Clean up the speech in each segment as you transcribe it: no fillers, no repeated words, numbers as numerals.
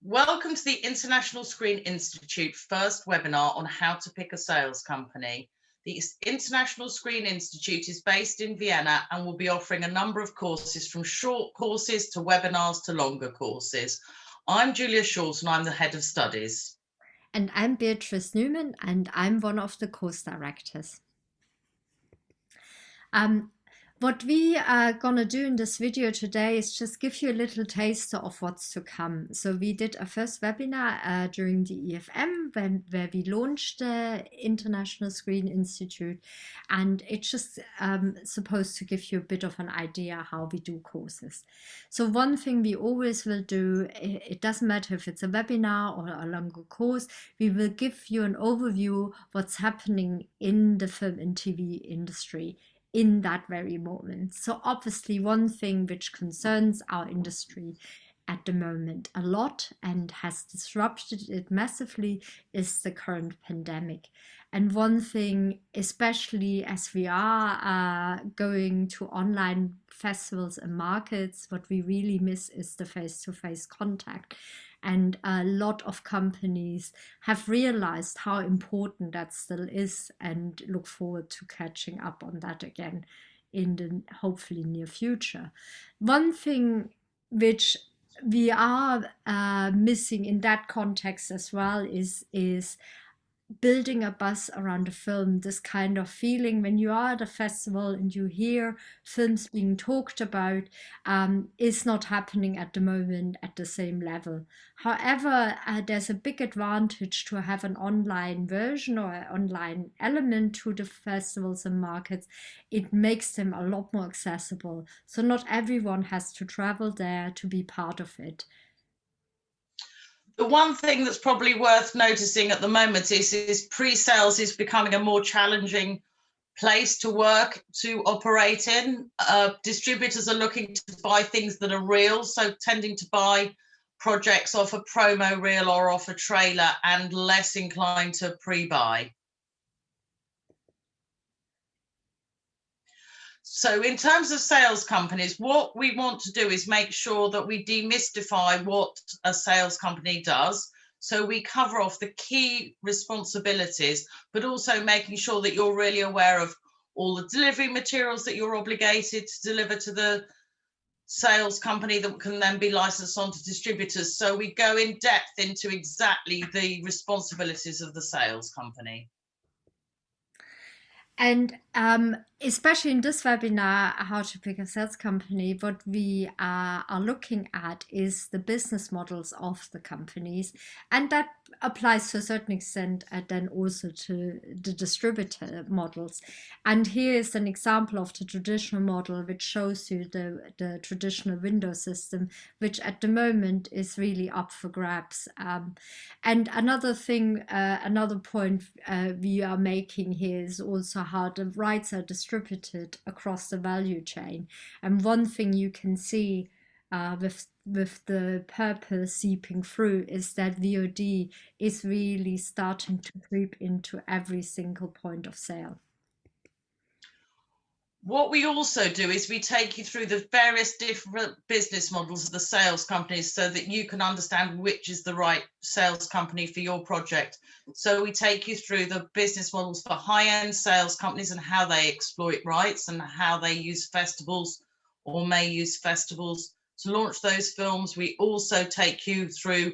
Welcome to the International Screen Institute first webinar on how to pick a sales company. The International Screen Institute is based in Vienna and will be offering a number of courses from short courses to webinars to longer courses. I'm Julia Short and I'm the Head of Studies. And I'm Beatrice Newman, and I'm one of the course directors. What we are gonna do in this video today is just give you a little taster of what's to come. So we did a first webinar during the EFM where we launched the International Screen Institute, and it's just supposed to give you a bit of an idea how we do courses. So one thing we always will do, it doesn't matter if it's a webinar or a longer course, we will give you an overview what's happening in the film and TV industry in that very moment. So obviously one thing which concerns our industry at the moment a lot and has disrupted it massively is the current pandemic. And one thing, especially as we are going to online festivals and markets, what we really miss is the face-to-face contact. And a lot of companies have realized how important that still is and look forward to catching up on that again in the hopefully near future. One thing which we are missing in that context as well is building a buzz around a film, this kind of feeling when you are at a festival and you hear films being talked about, is not happening at the moment at the same level. However, there's a big advantage to have an online version or an online element to the festivals and markets. It makes them a lot more accessible. So not everyone has to travel there to be part of it. The one thing that's probably worth noticing at the moment is pre-sales is becoming a more challenging place to work, to operate in. Distributors are looking to buy things that are real, so tending to buy projects off a promo reel or off a trailer and less inclined to pre-buy. So in terms of sales companies, what we want to do is make sure that we demystify what a sales company does. So we cover off the key responsibilities, but also making sure that you're really aware of all the delivery materials that you're obligated to deliver to the sales company that can then be licensed on to distributors. So we go in depth into exactly the responsibilities of the sales company. And especially in this webinar, How to Pick a Sales Company, what we are looking at is the business models of the companies. And that applies to a certain extent then also to the distributor models. And here is an example of the traditional model, which shows you the traditional window system, which at the moment is really up for grabs. And another thing, another point we are making here is also how the rights are distributed across the value chain. And one thing you can see with the purple seeping through is that VOD is really starting to creep into every single point of sale. What we also do is we take you through the various different business models of the sales companies so that you can understand which is the right sales company for your project. So we take you through the business models for high-end sales companies and how they exploit rights and how they use festivals or may use festivals to launch those films. We also take you through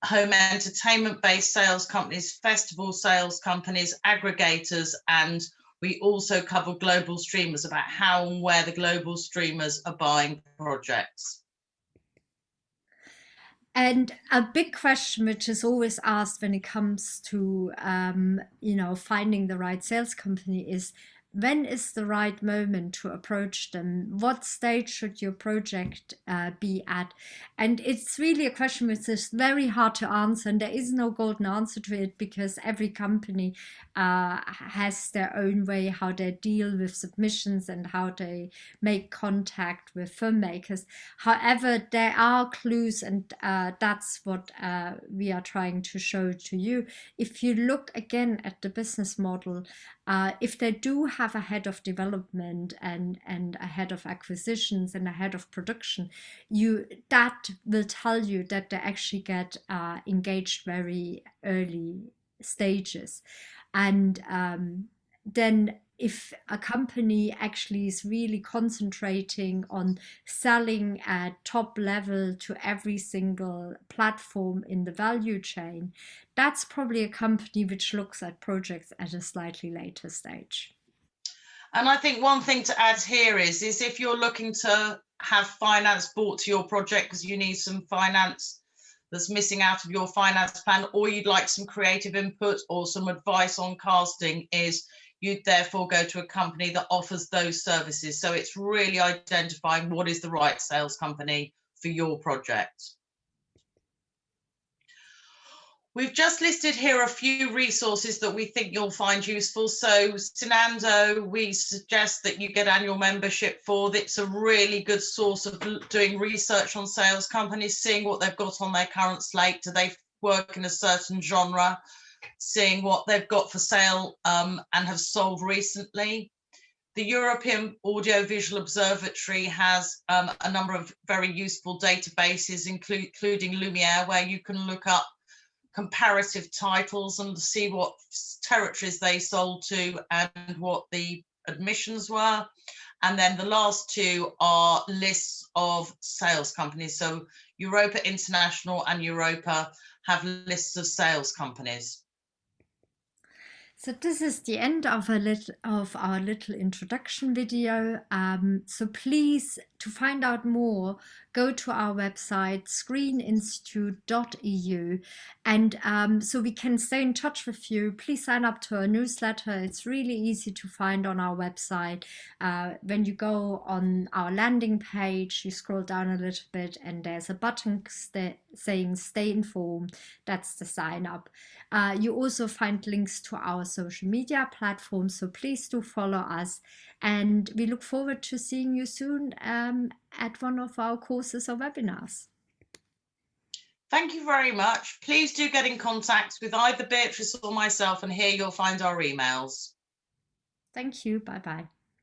home entertainment-based sales companies, festival sales companies, aggregators, and we also cover global streamers, about how and where the global streamers are buying projects. And a big question which is always asked when it comes to finding the right sales company is, when is the right moment to approach them? What stage should your project be at? And it's really a question which is very hard to answer, and there is no golden answer to it because every company has their own way how they deal with submissions and how they make contact with filmmakers. However, there are clues, and that's what we are trying to show to you. If you look again at the business model, if they do have a head of development and a head of acquisitions and a head of production, that will tell you that they actually get engaged very early stages. And then if a company actually is really concentrating on selling at top level to every single platform in the value chain, that's probably a company which looks at projects at a slightly later stage. And I think one thing to add here is if you're looking to have finance brought to your project because you need some finance that's missing out of your finance plan, or you'd like some creative input or some advice on casting, is you'd therefore go to a company that offers those services. So it's really identifying what is the right sales company for your project. We've just listed here a few resources that we think you'll find useful. So Sinando, we suggest that you get annual membership for. It's a really good source of doing research on sales companies, seeing what they've got on their current slate. Do they work in a certain genre? Seeing what they've got for sale and have sold recently. The European Audiovisual Observatory has a number of very useful databases, including Lumiere, where you can look up comparative titles and see what territories they sold to and what the admissions were. And then the last two are lists of sales companies. So Europa International and Europa have lists of sales companies. So this is the end of our little introduction video. So please, to find out more, go to our website screeninstitute.eu, and so we can stay in touch with you. Please sign up to our newsletter. It's really easy to find on our website. When you go on our landing page, you scroll down a little bit, and there's a button saying "Stay informed." That's the sign up. You also find links to our social media platforms, so please do follow us, and we look forward to seeing you soon at one of our courses or webinars. Thank you very much. Please do get in contact with either Beatrice or myself, and here you'll find our emails. Thank you. Bye-bye.